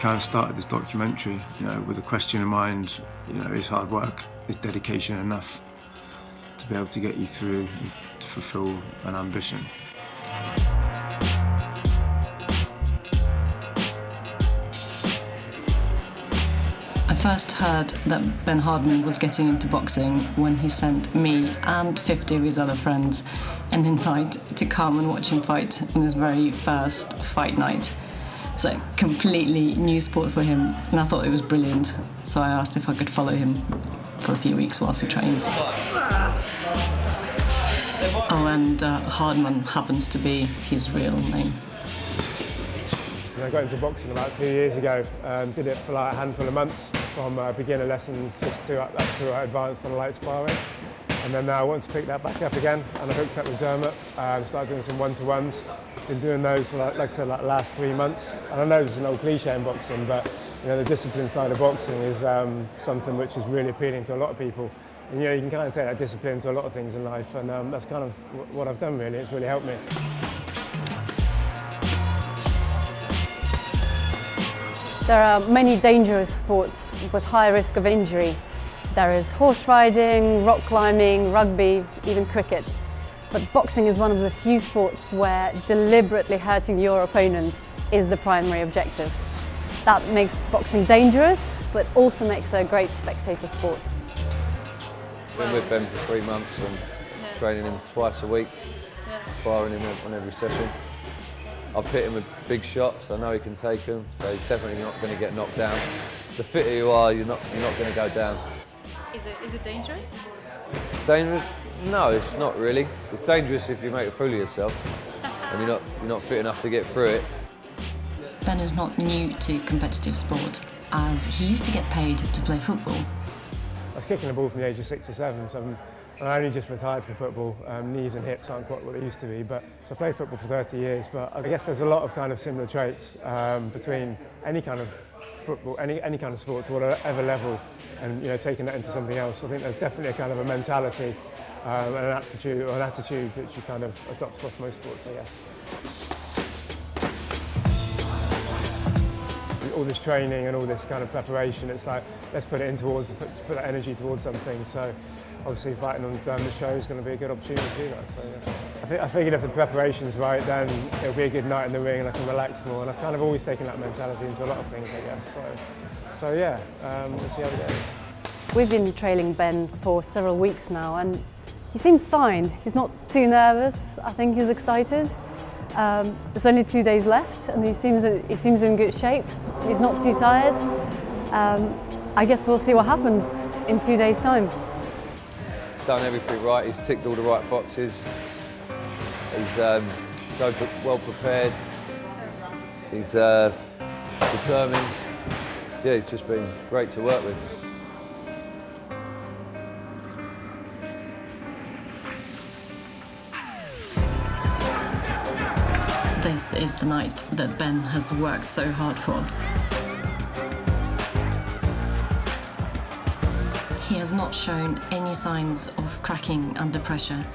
kind of started this documentary, with a question in mind, is hard work, is dedication enough to be able to get you through and to fulfill an ambition? I first heard that Ben Hardman was getting into boxing when he sent me and 50 of his other friends an invite to come and watch him fight on his very first fight night. It's a completely new sport for him, and I thought it was brilliant, so I asked if I could follow him for a few weeks whilst he trains. Oh, and Hardman happens to be his real name. I got into boxing about 2 years ago. Did it for like a handful of months, from beginner lessons just to advanced on light sparring. And then now I want to pick that back up again, and I hooked up with Dermot. Started doing some one-to-ones. Been doing those for like I said, the last 3 months. And I know this is an old cliche in boxing, but the discipline side of boxing is something which is really appealing to a lot of people. And you can kind of take that discipline to a lot of things in life, and that's kind of what I've done really. It's really helped me. There are many dangerous sports with high risk of injury. There is horse riding, rock climbing, rugby, even cricket. But boxing is one of the few sports where deliberately hurting your opponent is the primary objective. That makes boxing dangerous, but also makes it a great spectator sport. I've been with Ben for 3 months and training him twice a week, sparring him on every session. I've hit him with big shots. I know he can take them, so he's definitely not going to get knocked down. The fitter you are, you're not going to go down. Is it dangerous? Dangerous? No, it's not really. It's dangerous if you make a fool of yourself and you're not fit enough to get through it. Ben is not new to competitive sport, as he used to get paid to play football. I was kicking the ball from the age of 6 or 7, so I only just retired from football. Knees and hips aren't quite what they used to be, so I played football for 30 years. But I guess there's a lot of kind of similar traits between any kind of football, any kind of sport to whatever level, and taking that into something else. I think there's definitely a kind of a mentality and an attitude that you kind of adopt across most sports, I guess. All this training and all this kind of preparation, it's like, let's put it in towards, put that energy towards something. So obviously fighting on the show is going to be a good opportunity to do that. So I figured if the preparation's right, then it'll be a good night in the ring and I can relax more. And I've kind of always taken that mentality into a lot of things, I guess. So yeah, we'll see how it goes. We've been trailing Ben for several weeks now, and he seems fine. He's not too nervous. I think he's excited. There's only 2 days left, and he seems in good shape. He's not too tired. I guess we'll see what happens in 2 days' time. He's done everything right. He's ticked all the right boxes. He's so well prepared. He's determined. Yeah, he's just been great to work with. This is the night that Ben has worked so hard for. He has not shown any signs of cracking under pressure,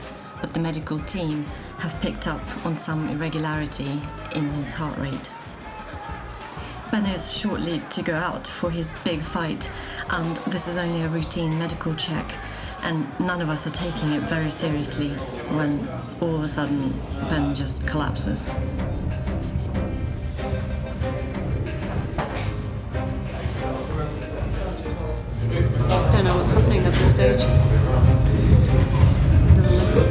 but the medical team have picked up on some irregularity in his heart rate. Ben is shortly to go out for his big fight, and this is only a routine medical check, and none of us are taking it very seriously when all of a sudden Ben just collapses. Don't know what's happening at this stage. Doesn't look good.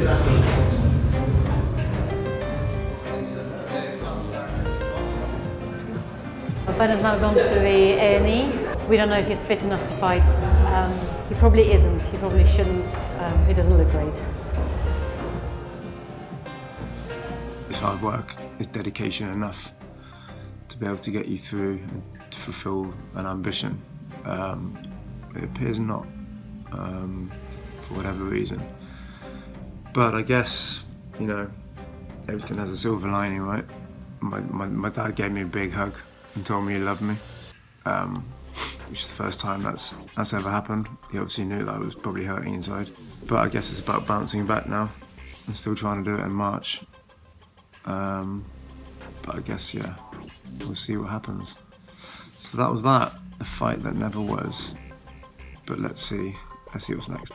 Ben has now gone to the A&E. We don't know if he's fit enough to fight. He probably isn't. He probably shouldn't. He doesn't look great. It's hard work, it's dedication enough to be able to get you through and to fulfill an ambition. It appears not, for whatever reason. But I guess, everything has a silver lining, right? My dad gave me a big hug and told me he loved me, which is the first time that's ever happened. He obviously knew that I was probably hurting inside. But I guess it's about bouncing back now. I'm still trying to do it in March. But I guess, yeah, we'll see what happens. So that was that, the fight that never was. But let's see what's next.